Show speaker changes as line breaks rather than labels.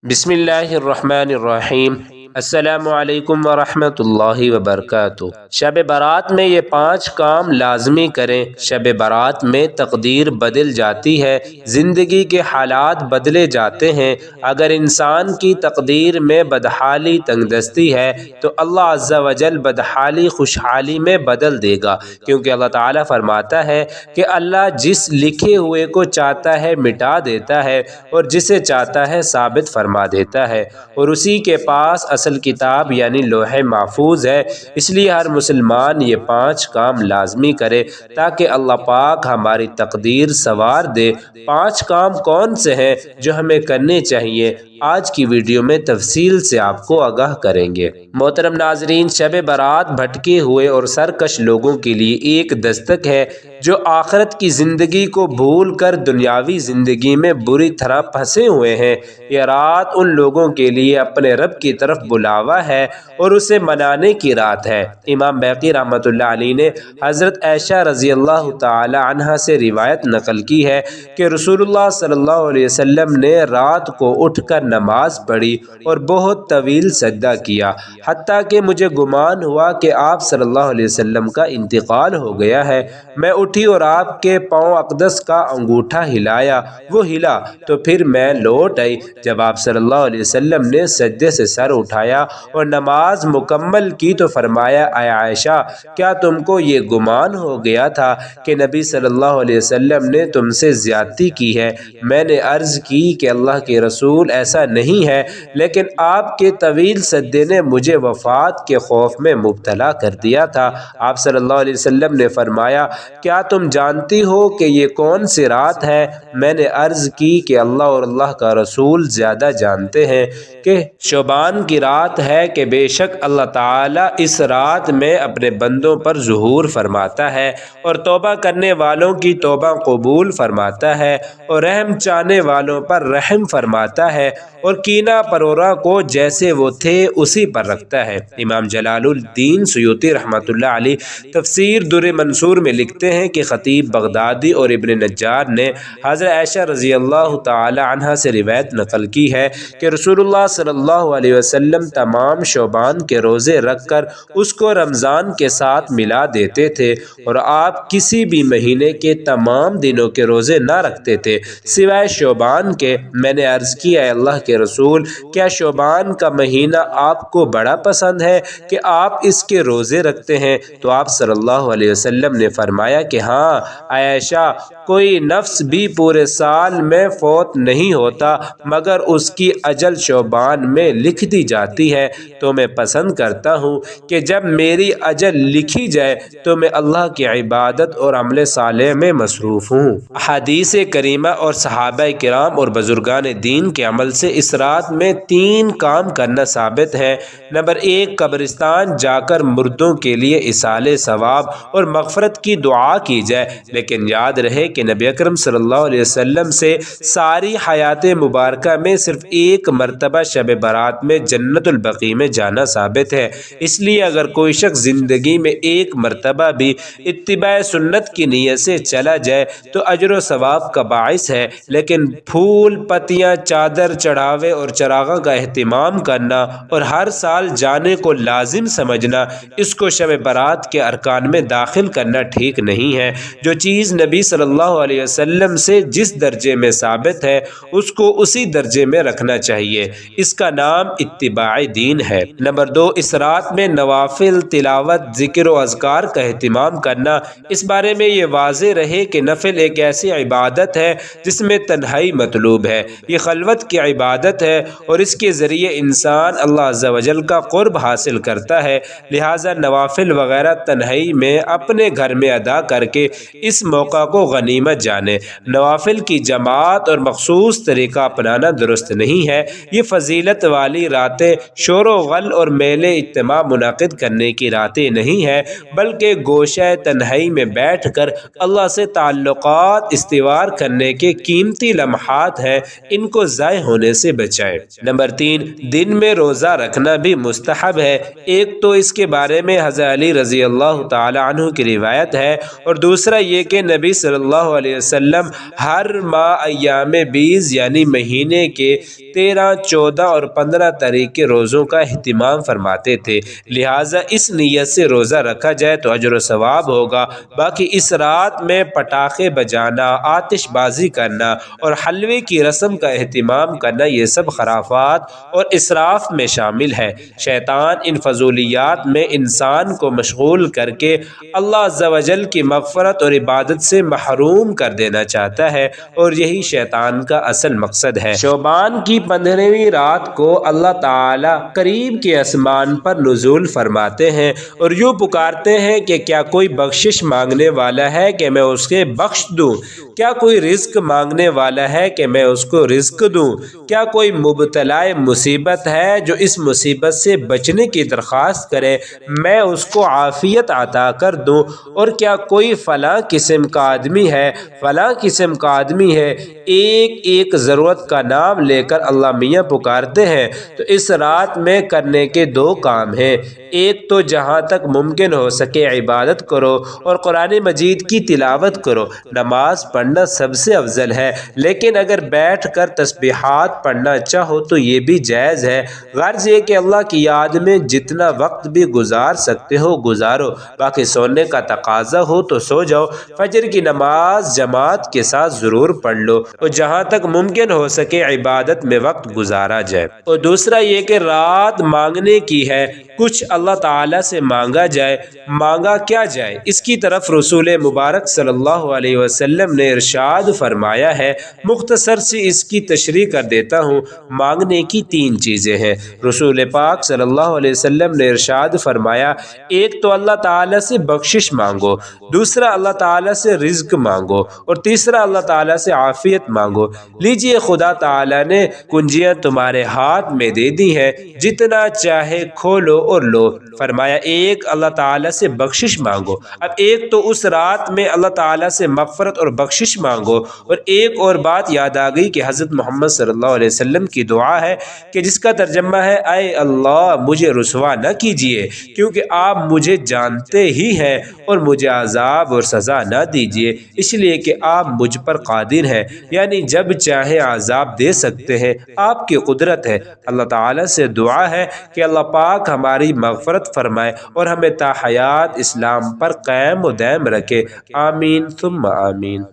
بسم اللہ الرحمن الرحیم۔ السلام علیکم ورحمۃ اللہ وبرکاتہ۔ شب برات میں یہ 5 کام لازمی کریں۔ شب برات میں تقدیر بدل جاتی ہے، زندگی کے حالات بدلے جاتے ہیں۔ اگر انسان کی تقدیر میں بدحالی تنگ دستی ہے تو اللہ عز و جل بدحالی خوشحالی میں بدل دے گا، کیونکہ اللہ تعالیٰ فرماتا ہے کہ اللہ جس لکھے ہوئے کو چاہتا ہے مٹا دیتا ہے اور جسے چاہتا ہے ثابت فرما دیتا ہے، اور اسی کے پاس اصل کتاب یعنی لوح محفوظ ہے۔ اس لیے ہر مسلمان یہ 5 کام لازمی کرے تاکہ اللہ پاک ہماری تقدیر سنوار دے۔ 5 کام کون سے ہیں جو ہمیں کرنے چاہیے، آج کی ویڈیو میں تفصیل سے آپ کو آگاہ کریں گے۔ محترم ناظرین، شب برات بھٹکے ہوئے اور سرکش لوگوں کے لیے ایک دستک ہے جو آخرت کی زندگی کو بھول کر دنیاوی زندگی میں بری طرح پھنسے ہوئے ہیں۔ یہ رات ان لوگوں کے لیے اپنے رب کی طرف بلاوا ہے اور اسے منانے کی رات ہے۔ امام بیہقی رحمۃ اللہ علیہ نے حضرت عائشہ رضی اللہ تعالی عنہا سے روایت نقل کی ہے کہ رسول اللہ صلی اللہ علیہ وسلم نے رات کو اٹھ کر نماز پڑھی اور بہت طویل سجدہ کیا، حتیٰ کہ مجھے گمان ہوا کہ آپ صلی اللہ علیہ وسلم کا انتقال ہو گیا ہے۔ میں اٹھی اور آپ کے پاؤں اقدس کا انگوٹھا ہلایا، وہ ہلا تو پھر میں لوٹ آئی۔ جب آپ صلی اللہ علیہ وسلم نے سجدے سے سر اٹھایا اور نماز مکمل کی تو فرمایا، اے عائشہ، کیا تم کو یہ گمان ہو گیا تھا کہ نبی صلی اللہ علیہ وسلم نے تم سے زیادتی کی ہے؟ میں نے عرض کی کہ اللہ کے رسول ایسا نہیں ہے، لیکن آپ کے طویل سجدے نے مجھے وفات کے خوف میں مبتلا کر دیا تھا۔ آپ صلی اللہ علیہ وسلم نے فرمایا، کیا تم جانتی ہو کہ یہ کون سی رات ہے؟ میں نے عرض کی کہ اللہ اور اللہ کا رسول زیادہ جانتے ہیں، کہ شعبان کی رات ہے کہ بے شک اللہ تعالیٰ اس رات میں اپنے بندوں پر ظہور فرماتا ہے اور توبہ کرنے والوں کی توبہ قبول فرماتا ہے اور رحم چاہنے والوں پر رحم فرماتا ہے اور کینہ پرورا کو جیسے وہ تھے اسی پر رکھتا ہے۔ امام جلال الدین سیوطی رحمۃ اللہ علیہ تفسیر در منصور میں لکھتے ہیں کہ خطیب بغدادی اور ابن نجار نے حضرت عائشہ رضی اللہ تعالی عنہا سے روایت نقل کی ہے کہ رسول اللہ صلی اللہ علیہ وسلم تمام شعبان کے روزے رکھ کر اس کو رمضان کے ساتھ ملا دیتے تھے، اور آپ کسی بھی مہینے کے تمام دنوں کے روزے نہ رکھتے تھے سوائے شعبان کے۔ میں نے عرض کیا، اے اللہ کے رسول، کیا شعبان کا مہینہ آپ کو بڑا پسند ہے کہ آپ اس کے روزے رکھتے ہیں؟ تو آپ صلی اللہ علیہ وسلم نے فرمایا کہ ہاں عائشہ، کوئی نفس بھی پورے سال میں فوت نہیں ہوتا مگر اس کی اجل شعبان میں لکھ دی جاتی ہے، تو میں پسند کرتا ہوں کہ جب میری اجل لکھی جائے تو میں اللہ کی عبادت اور عمل صالح میں مصروف ہوں۔ حدیث کریمہ اور صحابہ کرام اور بزرگان دین کے عمل سے اس رات میں 3 کام کرنا ثابت ہے۔ نمبر 1، قبرستان جا کر مردوں کے لیے ایصال ثواب اور مغفرت کی دعا کی جائے، لیکن یاد رہے کہ نبی اکرم صلی اللہ علیہ وسلم سے ساری حیات مبارکہ میں صرف 1 مرتبہ شب برات میں جنت البقیع میں جانا ثابت ہے۔ اس لیے اگر کوئی شخص زندگی میں 1 مرتبہ بھی اتباع سنت کی نیت سے چلا جائے تو اجر و ثواب کا باعث ہے، لیکن پھول پتیاں، چادر، چڑھاوے اور چراغاں کا اہتمام کرنا اور ہر سال جانے کو لازم سمجھنا، اس کو شب برات کے ارکان میں داخل کرنا ٹھیک نہیں ہے۔ جو چیز نبی صلی اللہ علیہ وسلم سے جس درجے میں ثابت ہے اس کو اسی درجے میں رکھنا چاہیے، اس کا نام اتباع دین ہے۔ نمبر 2، اس رات میں نوافل، تلاوت، ذکر و اذکار کا اہتمام کرنا۔ اس بارے میں یہ واضح رہے کہ نفل ایک ایسی عبادت ہے جس میں تنہائی مطلوب ہے، یہ خلوت کی عبادت ہے اور اس کے ذریعے انسان اللہ عز و جل کا قرب حاصل کرتا ہے، لہٰذا نوافل وغیرہ تنہائی میں اپنے گھر میں ادا کر کے اس موقع کو غنیمت جانے۔ نوافل کی جماعت اور مخصوص طریقہ اپنانا درست نہیں ہے۔ یہ فضیلت والی راتیں راتیں شور و غل اور میل اجتماع منعقد کرنے کی راتیں نہیں ہیں، بلکہ گوشہ تنہائی میں بیٹھ کر اللہ سے تعلقات استوار کرنے کے قیمتی لمحات ہیں، ان کو ضائع ہونے سے بچائیں۔ نمبر 3، دن میں روزہ رکھنا بھی مستحب ہے۔ ایک تو اس کے بارے میں حضرت علی رضی اللہ تعالی عنہ کی روایت ہے، اور دوسرا یہ کہ نبی صلی اللہ علیہ وسلم ہر ماہ ایام بیض یعنی مہینے کے 13، 14 اور 15 تاریخ کے روزوں کا اہتمام فرماتے تھے، لہٰذا اس نیت سے روزہ رکھا جائے تو اجر و ثواب ہوگا۔ باقی اس رات میں پٹاخے بجانا، آتش بازی کرنا اور حلوے کی رسم کا اہتمام کرنا، یہ سب خرافات اور اسراف میں شامل ہے۔ شیطان ان فضولیات میں انسان کو مشغول کر کے اللہ عز و جل کی مغفرت اور عبادت سے محروم کر دینا چاہتا ہے، اور یہی شیطان کا اصل مقصد ہے۔ شعبان کی 15ویں رات کو اللہ تعالی قریب کے آسمان پر نزول فرماتے ہیں اور یوں پکارتے ہیں کہ کیا کوئی بخشش مانگنے والا ہے کہ میں اس کے بخش دوں؟ کیا کوئی رزق مانگنے والا ہے کہ میں اس کو رزق دوں؟ کیا کوئی مبتلا مصیبت ہے جو اس مصیبت سے بچنے کی درخواست کرے، میں اس کو عافیت عطا کر دوں؟ اور کیا کوئی فلاں قسم کا آدمی ہے، فلاں قسم کا آدمی ہے؟ ایک ایک ضرورت کا نام لے کر اللہ میاں پکارتے ہیں۔ تو اس رات میں کرنے کے 2 کام ہیں۔ ایک تو جہاں تک ممکن ہو سکے عبادت کرو اور قرآن مجید کی تلاوت کرو۔ نماز پڑھنا سب سے افضل ہے، لیکن اگر بیٹھ کر تسبیحات پڑھنا چاہو تو یہ بھی جائز ہے۔ غرض یہ کہ اللہ کی یاد میں جتنا وقت بھی گزار سکتے ہو گزارو، باقی سونے کا تقاضا ہو تو سو جاؤ۔ فجر کی نماز جماعت کے ساتھ ضرور پڑھ لو اور جہاں تک ممکن ہو سکے عبادت میں وقت گزارا جائے۔ اور دوسرا یہ کہ رات مانگنے کی ہے، کچھ اللہ تعالیٰ سے مانگا جائے۔ مانگا کیا جائے، اس کی طرف رسول مبارک صلی اللہ علیہ وسلم نے ارشاد فرمایا ہے۔ مختصر سی اس کی تشریح کر دیتا ہوں۔ مانگنے کی 3 چیزیں ہیں۔ رسول پاک صلی اللہ علیہ وسلم نے ارشاد فرمایا، ایک تو اللہ تعالیٰ سے بخشش مانگو، دوسرا اللہ تعالیٰ سے رزق مانگو، اور تیسرا اللہ تعالیٰ سے عافیت مانگو۔ لیجئے خدا تعالیٰ نے کنجیاں تمہارے ہاتھ میں دے دی ہیں، جتنا چاہے کھولو اور لو۔ فرمایا ایک اللہ تعالیٰ سے بخشش مانگو۔ اب ایک تو اس رات میں اللہ تعالیٰ سے مغفرت اور بخشش مانگو، اور ایک اور بات یاد آ گئی کہ حضرت محمد صلی اللہ علیہ وسلم کی دعا ہے کہ جس کا ترجمہ ہے، اے اللہ مجھے رسوا نہ کیجیے، کیونکہ آپ مجھے جانتے ہی ہیں، اور مجھے عذاب اور سزا نہ دیجیے، اس لیے کہ آپ مجھ پر قادر ہیں، یعنی جب چاہے عذاب دے سکتے ہیں، آپ کی قدرت ہے۔ اللہ تعالیٰ سے دعا ہے کہ اللہ پاک ہماری مغفرت فرمائے اور ہمیں تا حیات اسلام پر قائم و دائم رکھے۔ آمین ثم آمین۔